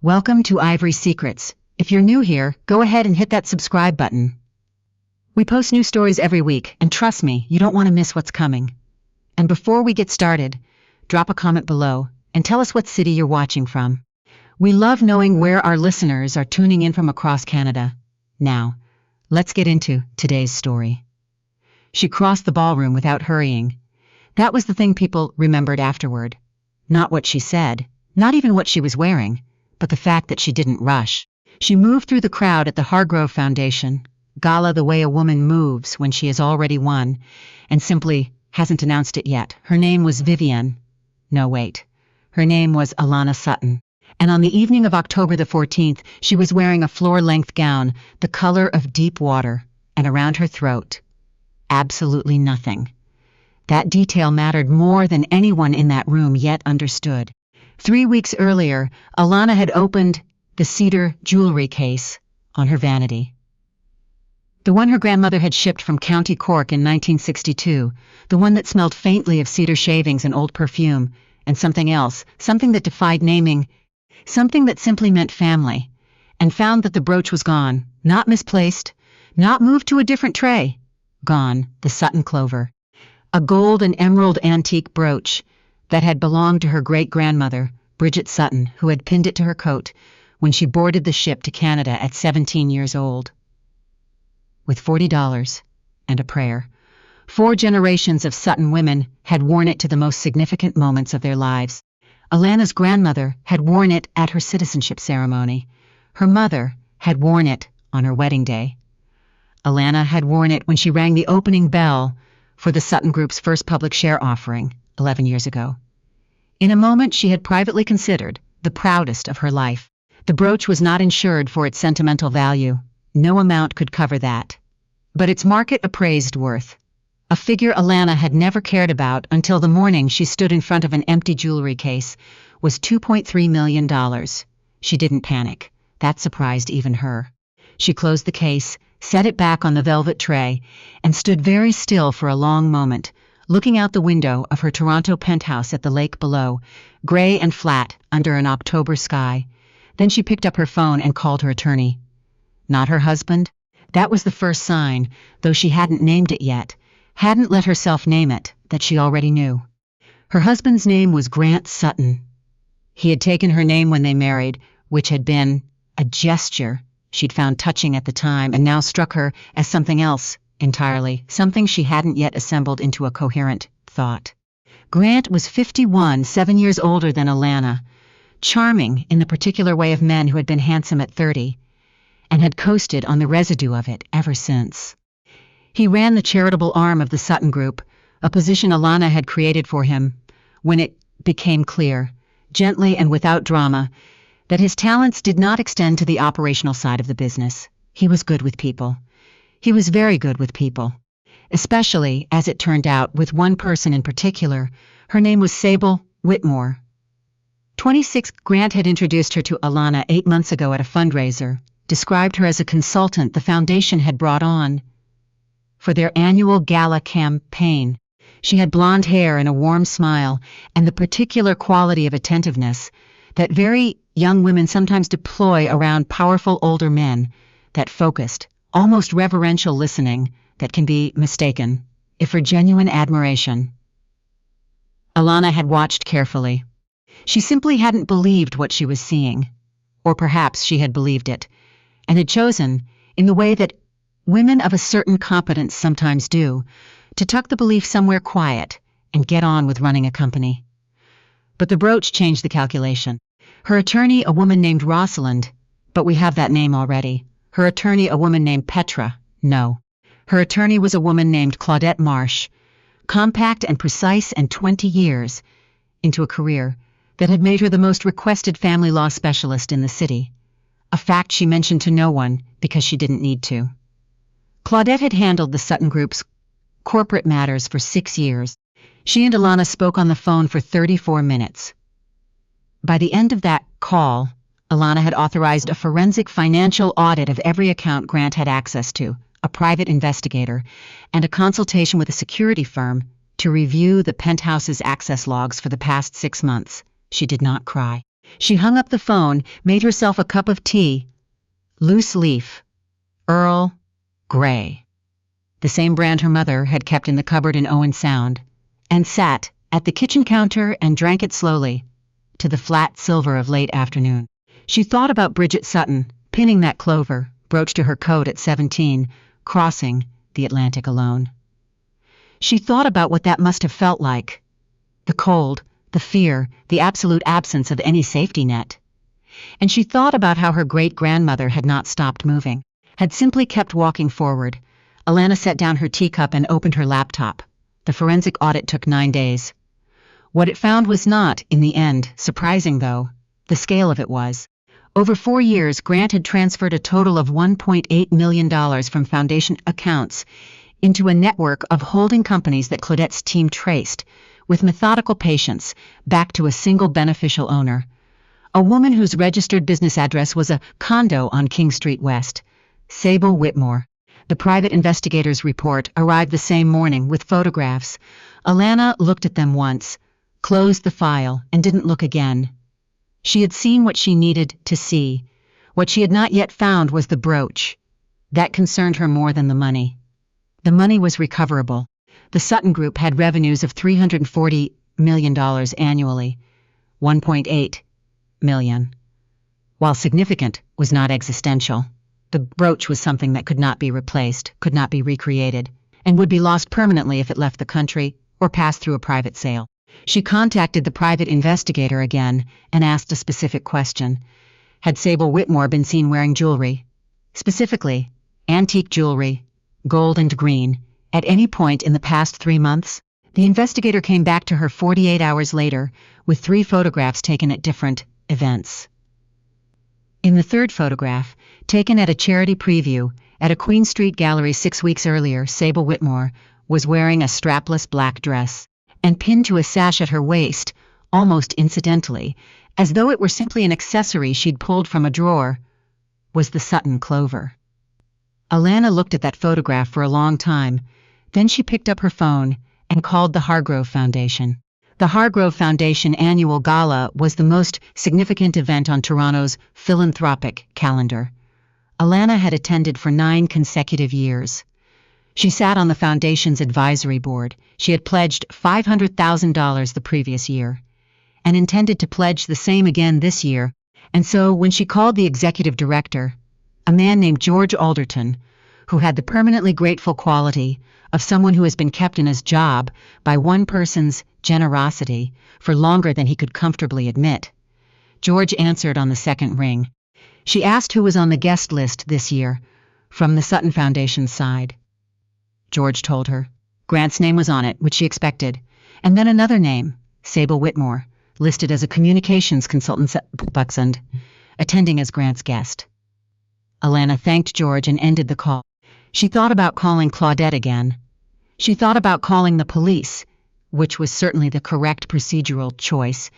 Welcome to Ivory Secrets. If you're new here, go ahead and hit that subscribe button. We post new stories every week, and trust me, you don't want to miss what's coming. And before we get started, drop a comment below and tell us what city you're watching from. We love knowing where our listeners are tuning in from across Canada. Now, let's get into today's story. She crossed the ballroom without hurrying. That was the thing people remembered afterward. Not what she said, not even what she was wearing, but the fact that she didn't rush. She moved through the crowd at the Hargrove Foundation, gala the way a woman moves when she has already won, and simply hasn't announced it yet. Her name was Vivienne. No, wait. Her name was Alannah Sutton. And on the evening of October the 14th, she was wearing a floor-length gown, the color of deep water, and around her throat, absolutely nothing. That detail mattered more than anyone in that room yet understood. 3 weeks earlier, Alannah had opened the cedar jewellery case on her vanity. The one her grandmother had shipped from County Cork in 1962, the one that smelled faintly of cedar shavings and old perfume, and something else, something that defied naming, something that simply meant family, and found that the brooch was gone, not misplaced, not moved to a different tray. Gone, the Sutton clover. A gold and emerald antique brooch that had belonged to her great-grandmother, Bridget Sutton, who had pinned it to her coat when she boarded the ship to Canada at 17 years old. With $40 and a prayer, 4 generations of Sutton women had worn it to the most significant moments of their lives. Alannah's grandmother had worn it at her citizenship ceremony. Her mother had worn it on her wedding day. Alannah had worn it when she rang the opening bell for the Sutton Group's first public share offering 11 years ago. In a moment she had privately considered the proudest of her life. The brooch was not insured for its sentimental value. No amount could cover that. But its market-appraised worth, a figure Alannah had never cared about until the morning she stood in front of an empty jewelry case, was $2.3 million. She didn't panic. That surprised even her. She closed the case, set it back on the velvet tray, and stood very still for a long moment, looking out the window of her Toronto penthouse at the lake below, gray and flat under an October sky. Then she picked up her phone and called her attorney. Not her husband? That was the first sign, though she hadn't named it yet, hadn't let herself name it, that she already knew. Her husband's name was Grant Sutton. He had taken her name when they married, which had been a gesture she'd found touching at the time, and now struck her as something else entirely, something she hadn't yet assembled into a coherent thought. Grant was 51, 7 years older than Alannah, charming in the particular way of men who had been handsome at 30, and had coasted on the residue of it ever since. He ran the charitable arm of the Sutton Group, a position Alannah had created for him, when it became clear, gently and without drama, that his talents did not extend to the operational side of the business. He was good with people. He was very good with people, especially, as it turned out, with one person in particular. Her name was Sable Whitmore. 26. Grant had introduced her to Alannah 8 months ago at a fundraiser, described her as a consultant the foundation had brought on for their annual gala campaign. She had blonde hair and a warm smile, and the particular quality of attentiveness that very young women sometimes deploy around powerful older men, that focused, almost reverential listening that can be mistaken, if for genuine admiration. Alannah had watched carefully. She simply hadn't believed what she was seeing, or perhaps she had believed it, and had chosen, in the way that women of a certain competence sometimes do, to tuck the belief somewhere quiet and get on with running a company. But the brooch changed the calculation. Her attorney, a woman named Rosalind, but we have that name already. Her attorney, a woman named Petra, no. Her attorney was a woman named Claudette Marsh, compact and precise, and 20 years into a career that had made her the most requested family law specialist in the city, a fact she mentioned to no one because she didn't need to. Claudette had handled the Sutton Group's corporate matters for 6 years. She and Alannah spoke on the phone for 34 minutes. By the end of that call, Alannah had authorized a forensic financial audit of every account Grant had access to, a private investigator, and a consultation with a security firm to review the penthouse's access logs for the past 6 months. She did not cry. She hung up the phone, made herself a cup of tea, loose leaf, Earl Grey, the same brand her mother had kept in the cupboard in Owen Sound, and sat at the kitchen counter and drank it slowly, to the flat silver of late afternoon. She thought about Bridget Sutton, pinning that clover brooch to her coat at 17, crossing the Atlantic alone. She thought about what that must have felt like. The cold, the fear, the absolute absence of any safety net. And she thought about how her great-grandmother had not stopped moving, had simply kept walking forward. Alannah set down her teacup and opened her laptop. The forensic audit took 9 days. What it found was not, in the end, surprising though. The scale of it was. Over 4 years, Grant had transferred a total of $1.8 million from foundation accounts into a network of holding companies that Claudette's team traced, with methodical patience, back to a single beneficial owner. A woman whose registered business address was a condo on King Street West. Sable Whitmore. The private investigator's report arrived the same morning with photographs. Alannah looked at them once, closed the file, and didn't look again. She had seen what she needed to see. What she had not yet found was the brooch. That concerned her more than the money. The money was recoverable. The Sutton Group had revenues of $340 million annually. $1.8 million. While significant, was not existential. The brooch was something that could not be replaced, could not be recreated, and would be lost permanently if it left the country or passed through a private sale. She contacted the private investigator again and asked a specific question. Had Sable Whitmore been seen wearing jewelry? Specifically, antique jewelry, gold and green, at any point in the past 3 months? The investigator came back to her 48 hours later with 3 photographs taken at different events. In the third photograph, taken at a charity preview at a Queen Street gallery 6 weeks earlier, Sable Whitmore was wearing a strapless black dress, and pinned to a sash at her waist, almost incidentally, as though it were simply an accessory she'd pulled from a drawer, was the Sutton clover. Alannah looked at that photograph for a long time. Then she picked up her phone and called the Hargrove Foundation. The Hargrove Foundation annual gala was the most significant event on Toronto's philanthropic calendar. Alannah had attended for 9 consecutive years. She sat on the foundation's advisory board. She had pledged $500,000 the previous year, and intended to pledge the same again this year. And so when she called the executive director, a man named George Alderton, who had the permanently grateful quality of someone who has been kept in his job by one person's generosity for longer than he could comfortably admit, George answered on the second ring. She asked who was on the guest list this year, from the Sutton Foundation's side. George told her. Grant's name was on it, which she expected, and then another name, Sable Whitmore, listed as a communications consultant at Buxand, attending as Grant's guest. Alannah thanked George and ended the call. She thought about calling Claudette again. She thought about calling the police, which was certainly the correct procedural choice,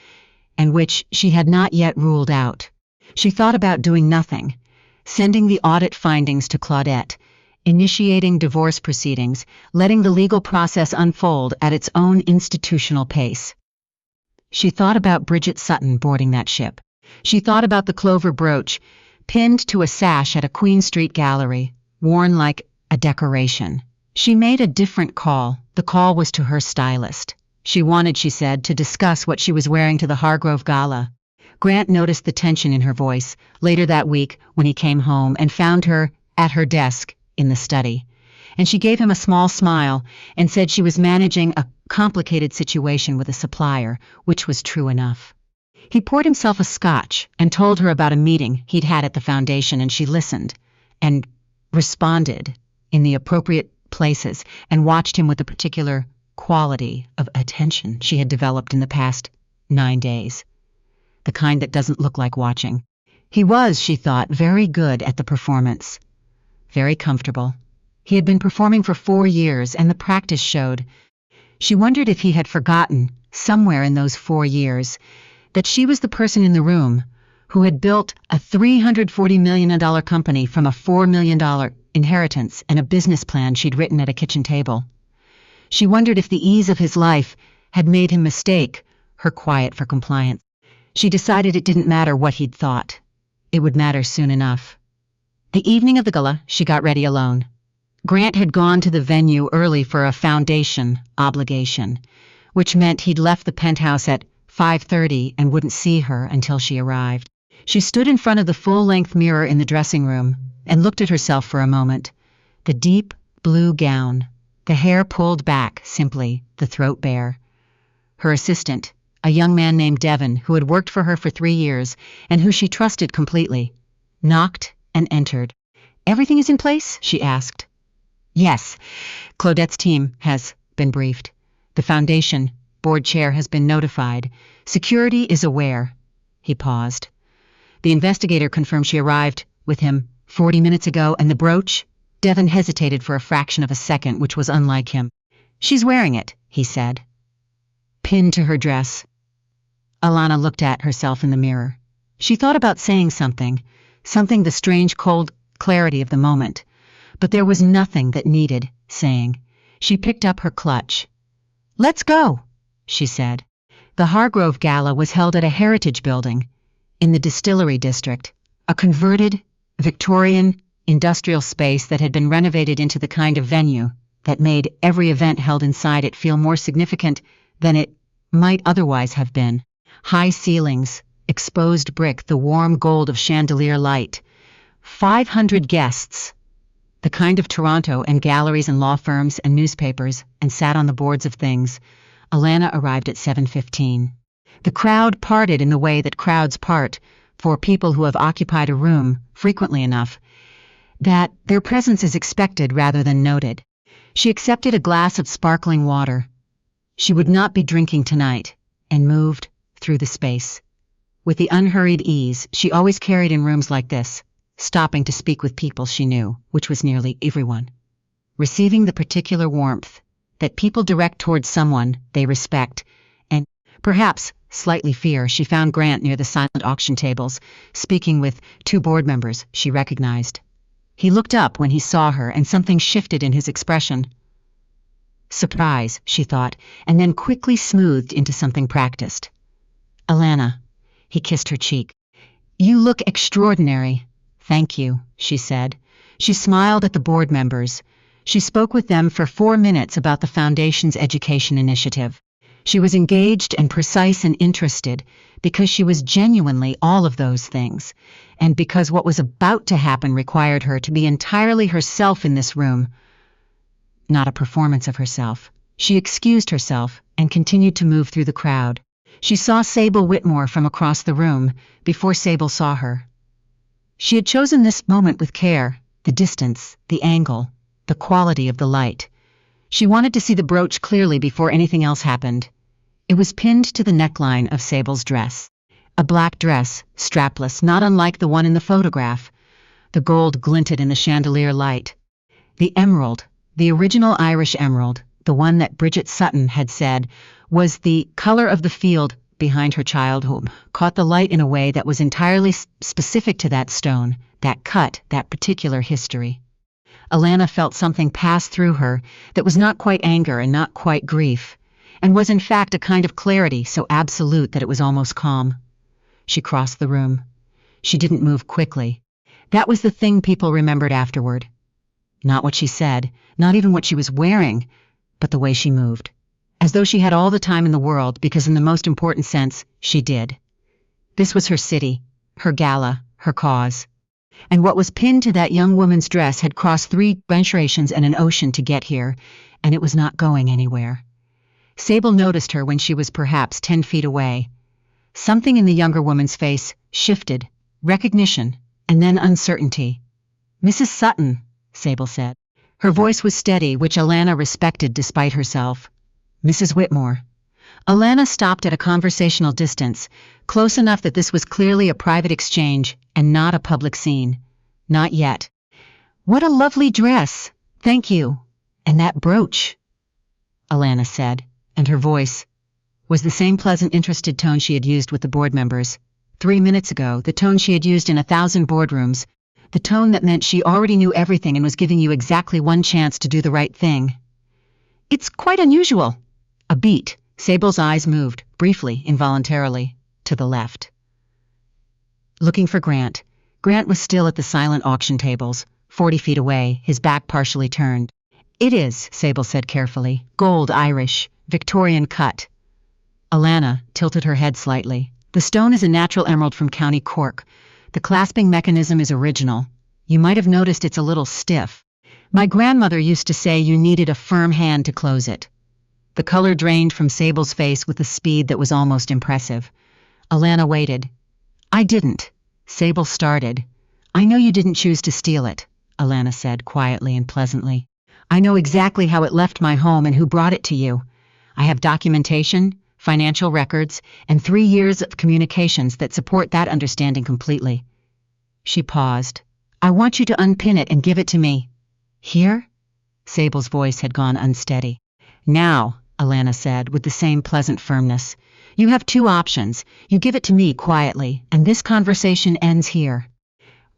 and which she had not yet ruled out. She thought about doing nothing, sending the audit findings to Claudette, initiating divorce proceedings, letting the legal process unfold at its own institutional pace. She thought about Bridget Sutton boarding that ship. She thought about the clover brooch, pinned to a sash at a Queen Street gallery, worn like a decoration. She made a different call. The call was to her stylist. She wanted, she said, to discuss what she was wearing to the Hargrove Gala. Grant noticed the tension in her voice later that week when he came home and found her at her desk in the study. And she gave him a small smile and said she was managing a complicated situation with a supplier, which was true enough. He poured himself a scotch and told her about a meeting he'd had at the foundation, and she listened and responded in the appropriate places and watched him with the particular quality of attention she had developed in the past 9 days. The kind that doesn't look like watching. He was, she thought, very good at the performance. Very comfortable. He had been performing for 4 years, and the practice showed. She wondered if he had forgotten, somewhere in those 4 years, that she was the person in the room who had built a $340 million company from a $4 million inheritance and a business plan she'd written at a kitchen table. She wondered if the ease of his life had made him mistake her quiet for compliance. She decided it didn't matter what he'd thought. It would matter soon enough. The evening of the gala, she got ready alone. Grant had gone to the venue early for a foundation obligation, which meant he'd left the penthouse at 5:30 and wouldn't see her until she arrived. She stood in front of the full-length mirror in the dressing room and looked at herself for a moment. The deep blue gown, the hair pulled back simply, the throat bare. Her assistant, a young man named Devon, who had worked for her for 3 years and who she trusted completely, knocked and entered. "Everything is in place?" she asked. "Yes. Claudette's team has been briefed. The foundation board chair has been notified. Security is aware." He paused. "The investigator confirmed she arrived with him 40 minutes ago, and the brooch?" Devon hesitated for a fraction of a second, which was unlike him. "She's wearing it," he said. Pinned to her dress. Alannah looked at herself in the mirror. She thought about saying something the strange cold clarity of the moment, but there was nothing that needed saying. She picked up her clutch. "Let's go," she said. The Hargrove Gala was held at a heritage building in the Distillery District, a converted, Victorian, industrial space that had been renovated into the kind of venue that made every event held inside it feel more significant than it might otherwise have been. High ceilings, exposed brick, the warm gold of chandelier light. 500 guests, the kind of Toronto and galleries and law firms and newspapers, and sat on the boards of things. Alannah arrived at 7:15. The crowd parted in the way that crowds part for people who have occupied a room frequently enough that their presence is expected rather than noted. She accepted a glass of sparkling water. She would not be drinking tonight, and moved through the space with the unhurried ease she always carried in rooms like this, stopping to speak with people she knew, which was nearly everyone. Receiving the particular warmth that people direct towards someone they respect, and perhaps slightly fear, she found Grant near the silent auction tables, speaking with 2 board members she recognized. He looked up when he saw her, and something shifted in his expression. Surprise, she thought, and then quickly smoothed into something practiced. "Alannah," he kissed her cheek. "You look extraordinary." "Thank you," she said. She smiled at the board members. She spoke with them for 4 minutes about the Foundation's education initiative. She was engaged and precise and interested because she was genuinely all of those things, and because what was about to happen required her to be entirely herself in this room, not a performance of herself. She excused herself and continued to move through the crowd. She saw Sable Whitmore from across the room before Sable saw her. She had chosen this moment with care, the distance, the angle, the quality of the light. She wanted to see the brooch clearly before anything else happened. It was pinned to the neckline of Sable's dress. A black dress, strapless, not unlike the one in the photograph. The gold glinted in the chandelier light. The emerald, the original Irish emerald, the one that Bridget Sutton had said was the color of the field behind her childhood, caught the light in a way that was entirely specific to that stone, that cut, that particular history. Alannah felt something pass through her that was not quite anger and not quite grief, and was in fact a kind of clarity so absolute that it was almost calm. She crossed the room. She didn't move quickly. That was the thing people remembered afterward. Not what she said, not even what she was wearing, but the way she moved. As though she had all the time in the world, because in the most important sense, she did. This was her city, her gala, her cause. And what was pinned to that young woman's dress had crossed 3 generations and an ocean to get here, and it was not going anywhere. Sable noticed her when she was perhaps 10 feet away. Something in the younger woman's face shifted, recognition, and then uncertainty. "Mrs. Sutton," Sable said. Her voice was steady, which Alannah respected despite herself. "Mrs. Whitmore." Alannah stopped at a conversational distance, close enough that this was clearly a private exchange and not a public scene. Not yet. "What a lovely dress. Thank you. And that brooch," Alannah said, and her voice was the same pleasant, interested tone she had used with the board members 3 minutes ago, the tone she had used in 1,000 boardrooms, the tone that meant she already knew everything and was giving you exactly one chance to do the right thing. "It's quite unusual." A beat. Sable's eyes moved, briefly, involuntarily, to the left. Looking for Grant. Grant was still at the silent auction tables, 40 feet away, his back partially turned. "It is," Sable said carefully. "Gold Irish, Victorian cut." Alannah tilted her head slightly. "The stone is a natural emerald from County Cork. The clasping mechanism is original. You might have noticed it's a little stiff. My grandmother used to say you needed a firm hand to close it." The color drained from Sable's face with a speed that was almost impressive. Alannah waited. "I didn't." Sable started. "I know you didn't choose to steal it," Alannah said quietly and pleasantly. "I know exactly how it left my home and who brought it to you. I have documentation, financial records, and 3 years of communications that support that understanding completely." She paused. "I want you to unpin it and give it to me." "Here?" Sable's voice had gone unsteady. "Now," Alannah said with the same pleasant firmness. "You have 2 options. You give it to me quietly, and this conversation ends here.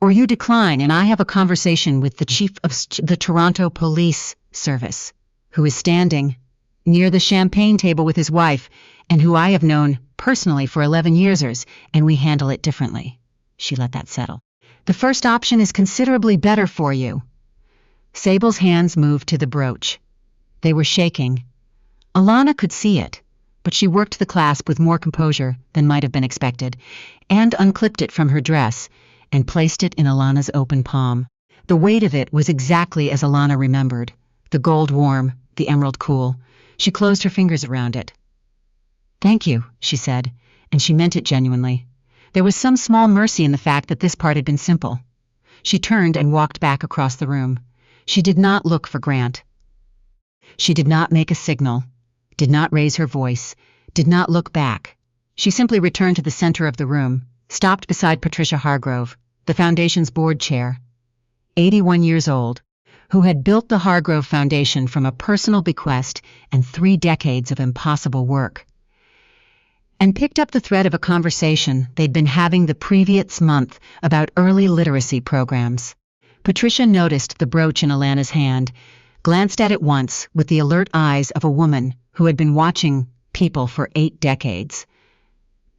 Or you decline and I have a conversation with the chief of the Toronto Police Service, who is standing near the champagne table with his wife, and who I have known personally for 11 years, and we handle it differently." She let that settle. "The first option is considerably better for you." Sable's hands moved to the brooch. They were shaking. Alannah could see it, but she worked the clasp with more composure than might have been expected, and unclipped it from her dress and placed it in Alannah's open palm. The weight of it was exactly as Alannah remembered, the gold warm, the emerald cool. She closed her fingers around it. "Thank you," she said, and she meant it genuinely. There was some small mercy in the fact that this part had been simple. She turned and walked back across the room. She did not look for Grant. She did not make a signal, did not raise her voice, did not look back. She simply returned to the center of the room, stopped beside Patricia Hargrove, the Foundation's board chair, 81 years old, who had built the Hargrove Foundation from a personal bequest and 3 decades of impossible work, and picked up the thread of a conversation they'd been having the previous month about early literacy programs. Patricia noticed the brooch in Alannah's hand, glanced at it once with the alert eyes of a woman who had been watching people for 8 decades,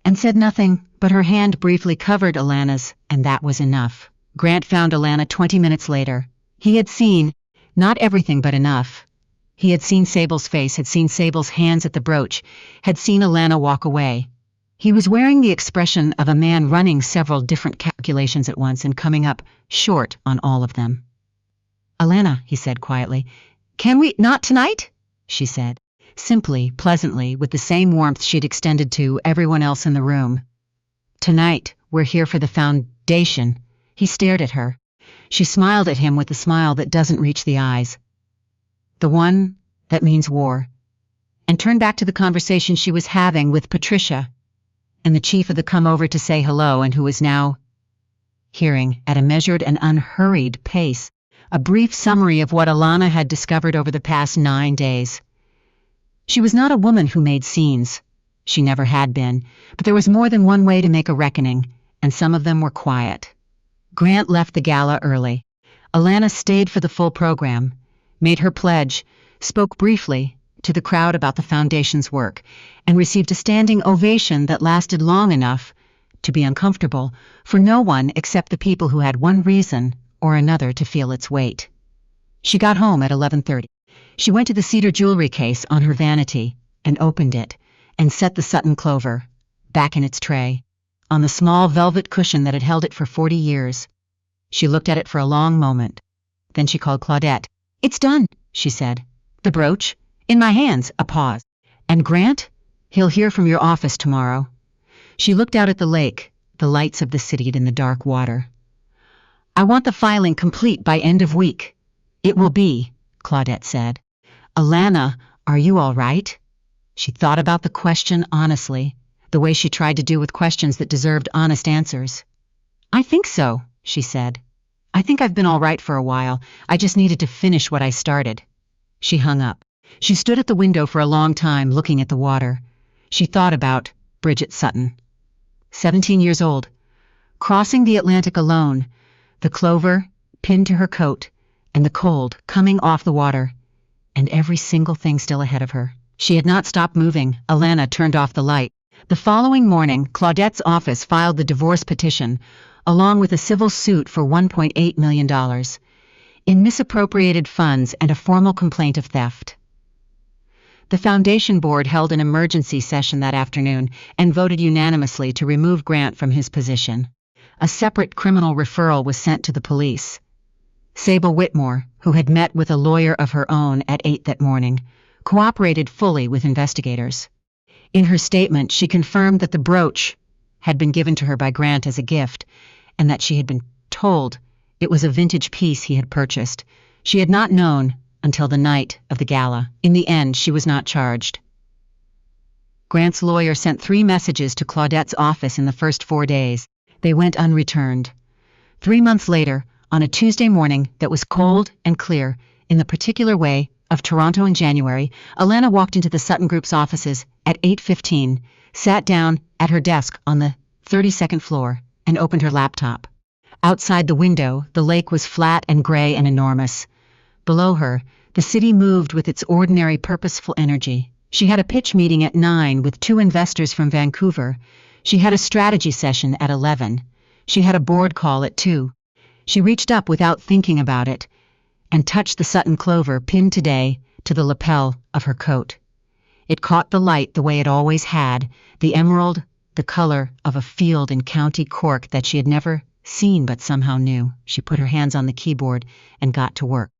and said nothing, but her hand briefly covered Alannah's, and that was enough. Grant found Alannah 20 minutes later. He had seen, not everything but enough. He had seen Sable's face, had seen Sable's hands at the brooch, had seen Alannah walk away. He was wearing the expression of a man running several different calculations at once and coming up short on all of them. "Alannah," he said quietly. "Can we not tonight?" she said, simply, pleasantly, with the same warmth she'd extended to everyone else in the room. "Tonight, we're here for the Foundation." He stared at her. She smiled at him with a smile that doesn't reach the eyes. The one that means war. And turned back to the conversation she was having with Patricia, and the chief of the come over to say hello, and who was now hearing, at a measured and unhurried pace, a brief summary of what Alannah had discovered over the past 9 days. She was not a woman who made scenes. She never had been, but there was more than one way to make a reckoning, and some of them were quiet. Grant left the gala early. Alannah stayed for the full program, made her pledge, spoke briefly to the crowd about the Foundation's work, and received a standing ovation that lasted long enough to be uncomfortable for no one except the people who had one reason or another to feel its weight. She got home at 11:30. She went to the cedar jewelry case on her vanity and opened it and set the Sutton clover back in its tray, on the small velvet cushion that had held it for 40 years. She looked at it for a long moment. Then she called Claudette. "It's done," she said. "The brooch? In my hands." A pause. "And Grant? He'll hear from your office tomorrow." She looked out at the lake, the lights of the city in the dark water. "I want the filing complete by end of week." "It will be," Claudette said. "Alannah, are you all right?" She thought about the question honestly, the way she tried to do with questions that deserved honest answers. "I think so," she said. "I think I've been all right for a while. I just needed to finish what I started." She hung up. She stood at the window for a long time, looking at the water. She thought about Bridget Sutton. 17 years old, crossing the Atlantic alone, the clover pinned to her coat, and the cold coming off the water, and every single thing still ahead of her. She had not stopped moving. Alannah turned off the light. The following morning, Claudette's office filed the divorce petition, along with a civil suit for $1.8 million in misappropriated funds and a formal complaint of theft. The foundation board held an emergency session that afternoon and voted unanimously to remove Grant from his position. A separate criminal referral was sent to the police. Sable Whitmore, who had met with a lawyer of her own at 8 that morning, cooperated fully with investigators. In her statement, she confirmed that the brooch had been given to her by Grant as a gift, and that she had been told it was a vintage piece he had purchased. She had not known until the night of the gala. In the end, she was not charged. Grant's lawyer sent 3 messages to Claudette's office in the first 4 days. They went unreturned. 3 months later, on a Tuesday morning that was cold and clear, in the particular way of Toronto in January, Alannah walked into the Sutton Group's offices at 8:15, sat down at her desk on the 32nd floor, and opened her laptop. Outside the window, the lake was flat and gray and enormous. Below her, the city moved with its ordinary purposeful energy. She had a pitch meeting at 9 with 2 investors from Vancouver. She had a strategy session at 11. She had a board call at 2. She reached up without thinking about it and touched the Sutton clover pinned today to the lapel of her coat. It caught the light the way it always had, the emerald, the color of a field in County Cork that she had never seen but somehow knew. She put her hands on the keyboard and got to work.